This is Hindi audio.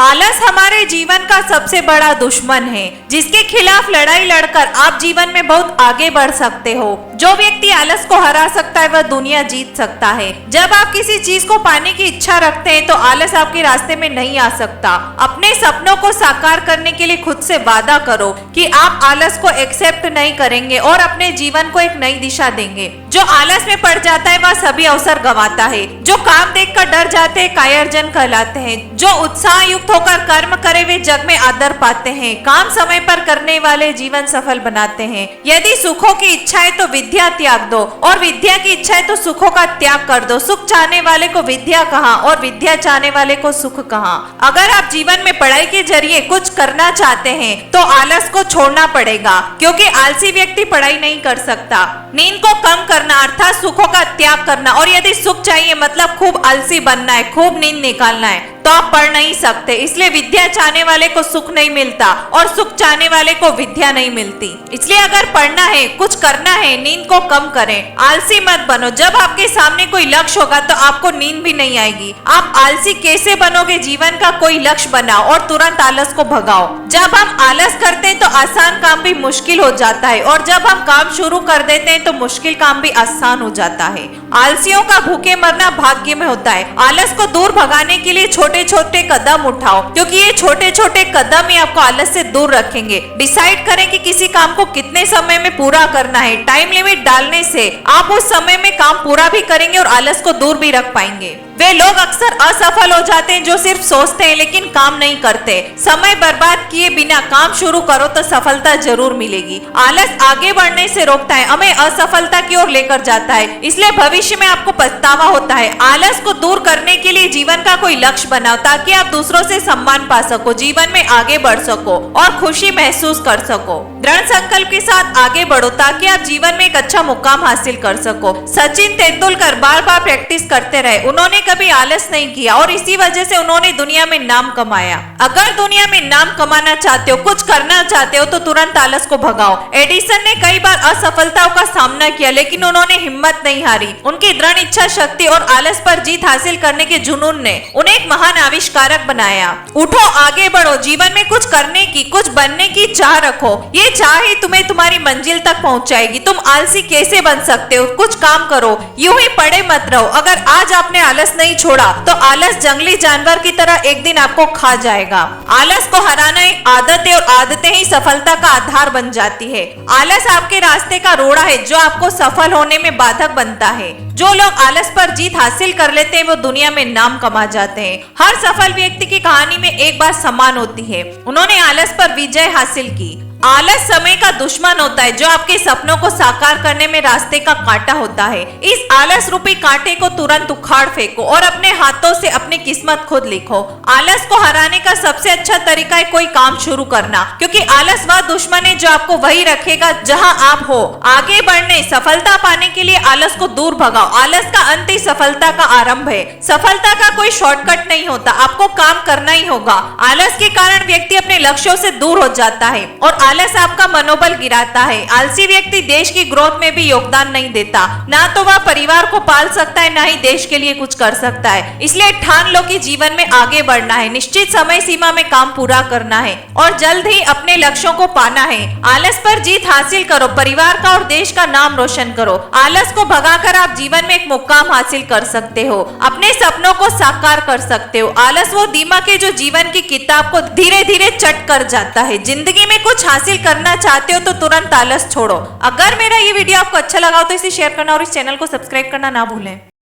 आलस हमारे जीवन का सबसे बड़ा दुश्मन है, जिसके खिलाफ लड़ाई लड़कर आप जीवन में बहुत आगे बढ़ सकते हो। जो व्यक्ति आलस को हरा सकता है वह दुनिया जीत सकता है। जब आप किसी चीज को पाने की इच्छा रखते हैं तो आलस आपके रास्ते में नहीं आ सकता। अपने सपनों को साकार करने के लिए खुद से वादा करो कि आप आलस को एक्सेप्ट नहीं करेंगे और अपने जीवन को एक नई दिशा देंगे। जो आलस में पड़ जाता है वह सभी अवसर गंवाता है। जो काम देखकर डर जाते हैं कायरजन कहलाते हैं। जो उत्साह युक्त होकर कर्म करे वे जग में आदर पाते हैं। काम समय पर करने वाले जीवन सफल बनाते हैं। यदि सुखों की इच्छा है तो विद्या त्याग दो और विद्या की इच्छा है तो सुखों का त्याग कर दो। सुख चाहने वाले को विद्या कहाँ और विद्या चाहने वाले को सुख कहाँ। अगर आप जीवन में पढ़ाई के जरिए कुछ करना चाहते हैं तो आलस को छोड़ना पड़ेगा, क्योंकि आलसी व्यक्ति पढ़ाई नहीं कर सकता। नींद को कम करना अर्थात सुखों का त्याग करना, और यदि सुख चाहिए मतलब खूब आलसी बनना है, खूब नींद निकालना है, तो आप पढ़ नहीं सकते। इसलिए विद्या चाहने वाले को सुख नहीं मिलता और सुख चाहने वाले को विद्या नहीं मिलती। इसलिए अगर पढ़ना है, कुछ करना है, नींद को कम करें, आलसी मत बनो। जब आपके सामने कोई लक्ष्य होगा तो आपको नींद भी नहीं आएगी। आप आलसी कैसे बनोगे? जीवन का कोई लक्ष्य बनाओ और तुरंत आलस को भगाओ। जब हम आलस करते हैं तो आसान काम भी मुश्किल हो जाता है, और जब हम काम शुरू कर देते हैं तो मुश्किल काम भी आसान हो जाता है। आलसियों का भूखे मरना भाग्य में होता है। आलस को दूर भगाने के लिए छोटे छोटे कदम उठाओ, क्योंकि ये छोटे छोटे कदम ही आपको आलस से दूर रखेंगे। डिसाइड करें कि किसी काम को कितने समय में पूरा करना है। टाइम लिमिट डालने से आप उस समय में काम पूरा भी करेंगे और आलस को दूर भी रख पाएंगे। वे लोग अक्सर असफल हो जाते हैं जो सिर्फ सोचते हैं लेकिन काम नहीं करते। समय बर्बाद किए बिना काम शुरू करो तो सफलता जरूर मिलेगी। आलस आगे बढ़ने से रोकता है, हमें असफलता की ओर लेकर जाता है, इसलिए भविष्य में आपको पछतावा होता है। आलस को दूर करने के लिए जीवन का कोई लक्ष्य बनाओ ताकि आप दूसरों से सम्मान पा सको, जीवन में आगे बढ़ सको और खुशी महसूस कर सको। दृढ़ संकल्प के साथ आगे बढ़ो ताकि आप जीवन में एक अच्छा मुकाम हासिल कर सको। सचिन तेंदुलकर बार बार प्रैक्टिस करते रहे, उन्होंने कभी आलस नहीं किया और इसी वजह से उन्होंने दुनिया में नाम कमाया। अगर दुनिया में नाम कमाना चाहते हो, कुछ करना चाहते हो तो तुरंत आलस को भगाओ। एडिसन ने कई बार असफलताओं का सामना किया लेकिन उन्होंने हिम्मत नहीं हारी। उनकी दृढ़ इच्छा शक्ति और आलस पर जीत हासिल करने के जुनून ने उन्हें एक महान आविष्कारक बनाया। उठो, आगे बढ़ो, जीवन में कुछ करने की, कुछ बनने की चाह रखो। ये चाह ही तुम्हें तुम्हारी मंजिल तक पहुंचाएगी। तुम आलसी कैसे बन सकते हो? कुछ काम करो, यूं ही पड़े मत रहो। अगर आज आपने आलस नहीं छोड़ा तो आलस जंगली जानवर की तरह एक दिन आपको खा जाएगा। आलस को हराना एक आदत है और आदतें ही सफलता का आधार बन जाती है। आलस आपके रास्ते का रोड़ा है जो आपको सफल होने में बाधक बनता है। जो लोग आलस पर जीत हासिल कर लेते हैं वो दुनिया में नाम कमा जाते हैं। हर सफल व्यक्ति की कहानी में एक बात समान होती है, उन्होंने आलस पर विजय हासिल की। आलस समय का दुश्मन होता है जो आपके सपनों को साकार करने में रास्ते का कांटा होता है। इस आलस रूपी कांटे को तुरंत उखाड़ फेंको और अपने हाथों से अपनी किस्मत खुद लिखो। आलस को हराने का सबसे अच्छा तरीका है कोई काम शुरू करना, क्योंकि आलस वह दुश्मन है जो आपको वही रखेगा जहां आप हो। आगे बढ़ने, सफलता पाने के लिए आलस को दूर भगाओ। आलस का अंत ही सफलता का आरंभ है। सफलता का कोई शॉर्टकट नहीं होता, आपको काम करना ही होगा। आलस के कारण व्यक्ति अपने लक्ष्यों से दूर हो जाता है और आलस आपका मनोबल गिराता है। आलसी व्यक्ति देश की ग्रोथ में भी योगदान नहीं देता। ना तो वह परिवार को पाल सकता है, ना ही देश के लिए कुछ कर सकता है। इसलिए ठान लो कि जीवन में आगे बढ़ना है, निश्चित समय सीमा में काम पूरा करना है और जल्द ही अपने लक्ष्यों को पाना है। आलस पर जीत हासिल करो, परिवार का और देश का नाम रोशन करो। आलस को भगाकर आप जीवन में एक मुकाम हासिल कर सकते हो, अपने सपनों को साकार कर सकते हो। आलस वो दीमक है जो जीवन की किताब को धीरे धीरे चट कर जाता है। जिंदगी में कुछ हासिल करना चाहते हो तो तुरंत आलस छोड़ो। अगर मेरा ये वीडियो आपको अच्छा लगा हो तो इसे शेयर करना और इस चैनल को सब्सक्राइब करना ना भूलें।